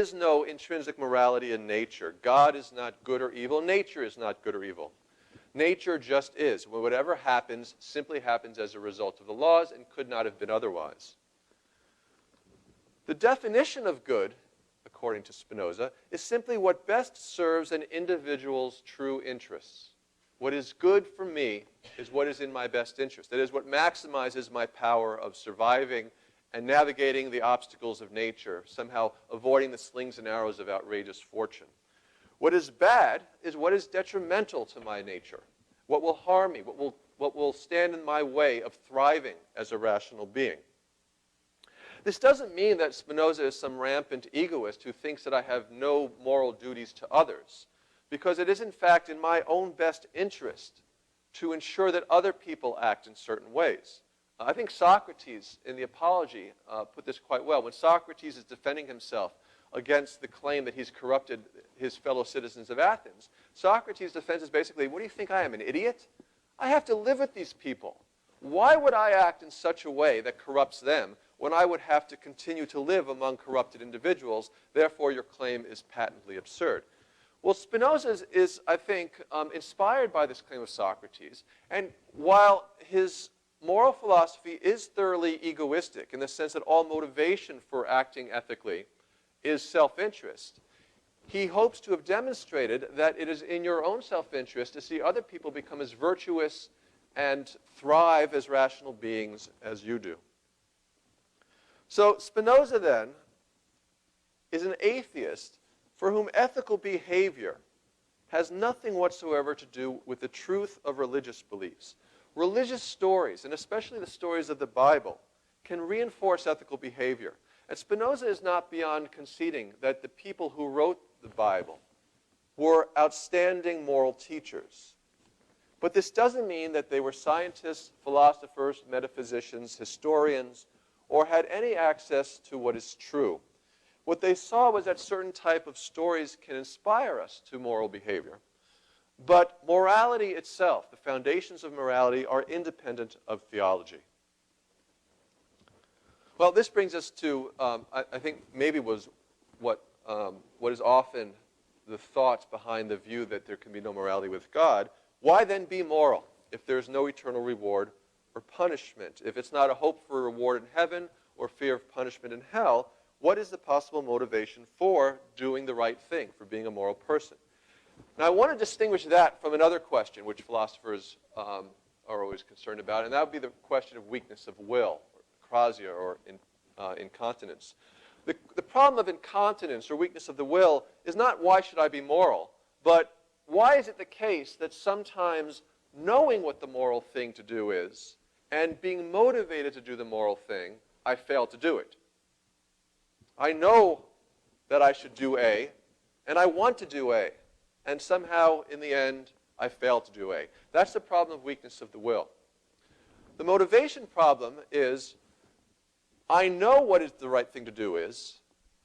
is no intrinsic morality in nature. God is not good or evil. Nature is not good or evil. Nature just is. Whatever happens simply happens as a result of the laws and could not have been otherwise. The definition of good, according to Spinoza, is simply what best serves an individual's true interests. What is good for me is what is in my best interest. That is what maximizes my power of surviving and navigating the obstacles of nature, somehow avoiding the slings and arrows of outrageous fortune. What is bad is what is detrimental to my nature, what will harm me, what will stand in my way of thriving as a rational being. This doesn't mean that Spinoza is some rampant egoist who thinks that I have no moral duties to others, because it is in fact in my own best interest to ensure that other people act in certain ways. I think Socrates, in the Apology, put this quite well. When Socrates is defending himself against the claim that he's corrupted his fellow citizens of Athens, Socrates' defense is basically, what do you think I am, an idiot? I have to live with these people. Why would I act in such a way that corrupts them when I would have to continue to live among corrupted individuals? Therefore, your claim is patently absurd. Well, Spinoza is, I think, inspired by this claim of Socrates. And while his moral philosophy is thoroughly egoistic in the sense that all motivation for acting ethically is self-interest, he hopes to have demonstrated that it is in your own self-interest to see other people become as virtuous and thrive as rational beings as you do. So Spinoza, then, is an atheist for whom ethical behavior has nothing whatsoever to do with the truth of religious beliefs. Religious stories, and especially the stories of the Bible, can reinforce ethical behavior. And Spinoza is not beyond conceding that the people who wrote the Bible were outstanding moral teachers. But this doesn't mean that they were scientists, philosophers, metaphysicians, historians, or had any access to what is true. What they saw was that certain type of stories can inspire us to moral behavior. But morality itself, the foundations of morality, are independent of theology. Well, this brings us to, I think, maybe was what is often the thought behind the view that there can be no morality with God. Why then be moral if there's no eternal reward or punishment? If it's not a hope for a reward in heaven or fear of punishment in hell, what is the possible motivation for doing the right thing, for being a moral person? Now, I want to distinguish that from another question which philosophers are always concerned about, and that would be the question of weakness of will, or crasia, or incontinence. The problem of incontinence or weakness of the will is not why should I be moral, but why is it the case that sometimes knowing what the moral thing to do is and being motivated to do the moral thing, I fail to do it? I know that I should do A, and I want to do A, and somehow, in the end, I fail to do A. That's the problem of weakness of the will. The motivation problem is, I know what is the right thing to do is,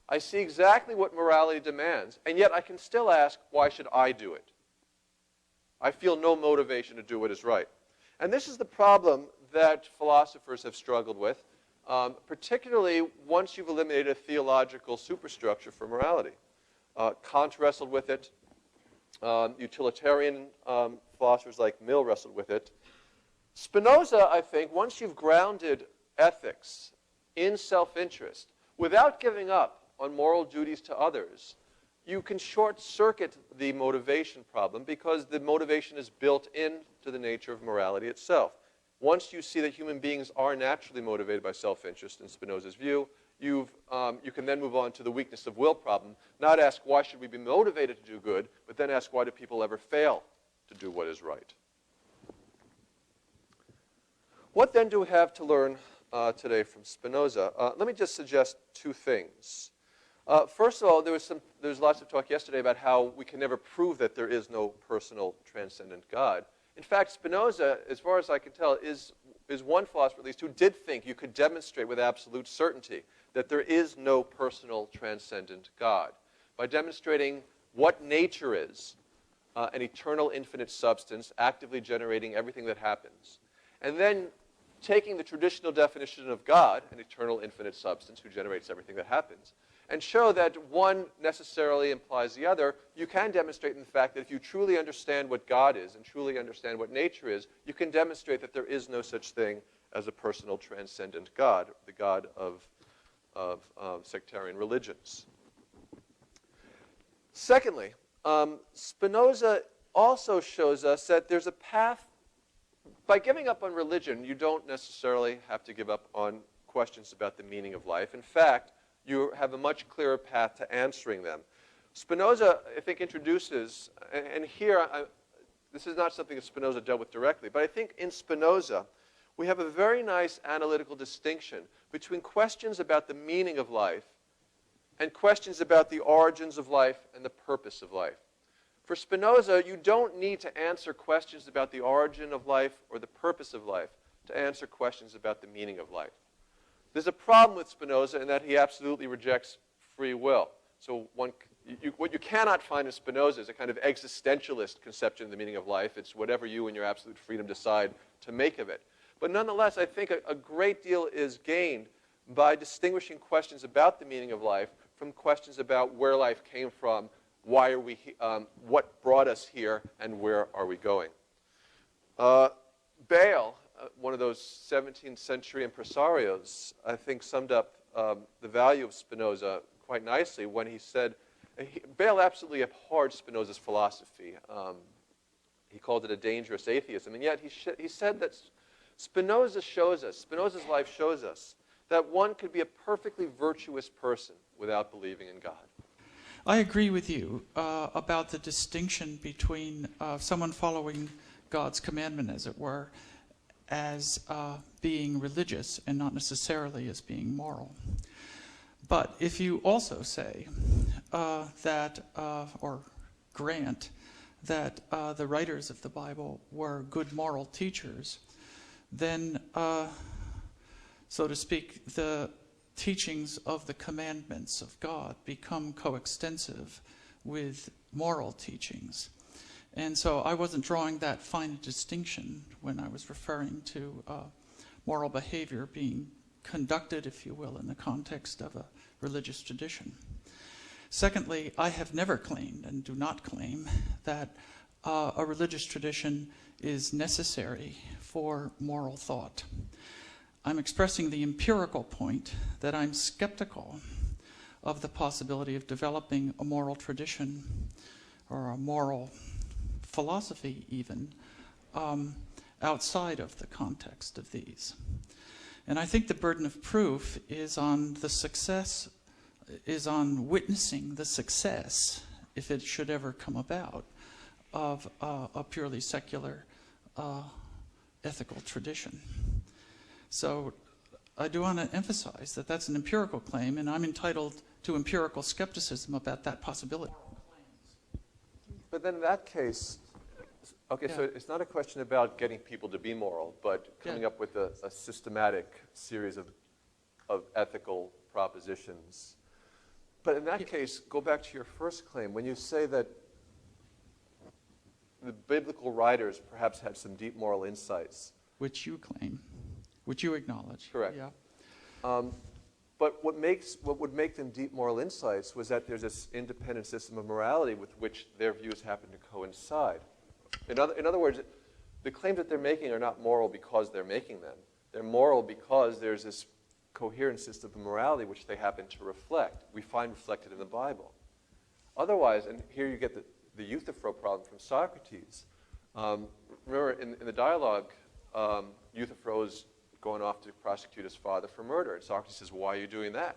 I see exactly what morality demands, and yet I can still ask, why should I do it? I feel no motivation to do what is right. And this is the problem that philosophers have struggled with, particularly once you've eliminated a theological superstructure for morality. Kant wrestled with it. Utilitarian philosophers like Mill wrestled with it. Spinoza, I think, once you've grounded ethics in self-interest, without giving up on moral duties to others, you can short-circuit the motivation problem because the motivation is built into the nature of morality itself. Once you see that human beings are naturally motivated by self-interest, in Spinoza's view, you can then move on to the weakness of will problem. Not ask why should we be motivated to do good, but then ask why do people ever fail to do what is right. What then do we have to learn today from Spinoza? Let me just suggest two things. First of all, there was lots of talk yesterday about how we can never prove that there is no personal transcendent God. In fact, Spinoza, as far as I can tell, is one philosopher at least who did think you could demonstrate with absolute certainty that there is no personal transcendent God by demonstrating what nature is, an eternal infinite substance actively generating everything that happens, and then taking the traditional definition of God, an eternal infinite substance who generates everything that happens, and show that one necessarily implies the other. You can demonstrate in the fact that if you truly understand what God is and truly understand what nature is, you can demonstrate that there is no such thing as a personal transcendent God, the God of sectarian religions. Secondly, Spinoza also shows us that there's a path. By giving up on religion, you don't necessarily have to give up on questions about the meaning of life. In fact, you have a much clearer path to answering them. Spinoza, I think, introduces, and here, this is not something that Spinoza dealt with directly, but I think in Spinoza, we have a very nice analytical distinction between questions about the meaning of life and questions about the origins of life and the purpose of life. For Spinoza, you don't need to answer questions about the origin of life or the purpose of life to answer questions about the meaning of life. There's a problem with Spinoza in that he absolutely rejects free will. So what you cannot find in Spinoza is a kind of existentialist conception of the meaning of life. It's whatever you and your absolute freedom decide to make of it. But nonetheless, I think a great deal is gained by distinguishing questions about the meaning of life from questions about where life came from, why are we, what brought us here, and where are we going? Bayle, one of those 17th century impresarios, I think summed up the value of Spinoza quite nicely when he said, Bayle absolutely abhorred Spinoza's philosophy. He called it a dangerous atheism, and yet he said that Spinoza's life shows us that one could be a perfectly virtuous person without believing in God. I agree with you about the distinction between someone following God's commandment, as it were, as being religious and not necessarily as being moral. But if you also say that, or grant that the writers of the Bible were good moral teachers, then, so to speak, the teachings of the commandments of God become coextensive with moral teachings. And so I wasn't drawing that fine distinction when I was referring to moral behavior being conducted, if you will, in the context of a religious tradition. Secondly, I have never claimed and do not claim that a religious tradition is necessary for moral thought. I'm expressing the empirical point that I'm skeptical of the possibility of developing a moral tradition or a moral philosophy even outside of the context of these. And I think the burden of proof is on witnessing the success, if it should ever come about, of a purely secular ethical tradition. So I do want to emphasize that that's an empirical claim, and I'm entitled to empirical skepticism about that possibility. But then in that case, okay, so it's not a question about getting people to be moral, but coming up with a systematic series of ethical propositions. But in that case, go back to your first claim. When you say that the biblical writers perhaps had some deep moral insights. Which you claim, which you acknowledge. Correct. Yeah. But what would make them deep moral insights was that there's this independent system of morality with which their views happen to coincide. In other words, the claims that they're making are not moral because they're making them. They're moral because there's this coherent system of morality which they happen to reflect. We find reflected in the Bible. Otherwise, and here you get the Euthyphro problem from Socrates. Remember, in the dialogue, Euthyphro is going off to prosecute his father for murder. And Socrates says, why are you doing that?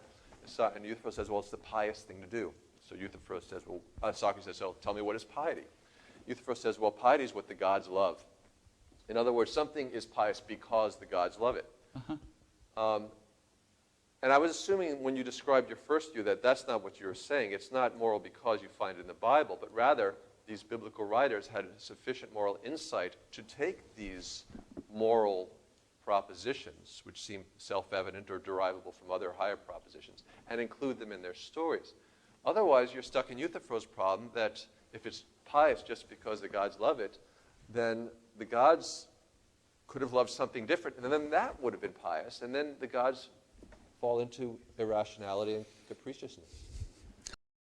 And Euthyphro says, well, it's the pious thing to do. So Euthyphro says, well, Socrates says, so tell me, what is piety? Euthyphro says, well, piety is what the gods love. In other words, something is pious because the gods love it. Uh-huh. And I was assuming when you described your first view that that's not what you were saying. It's not moral because you find it in the Bible, but rather these biblical writers had sufficient moral insight to take these moral propositions, which seem self-evident or derivable from other higher propositions, and include them in their stories. Otherwise, you're stuck in Euthyphro's problem that if it's pious just because the gods love it, then the gods could have loved something different, and then that would have been pious, and then the gods fall into irrationality and capriciousness.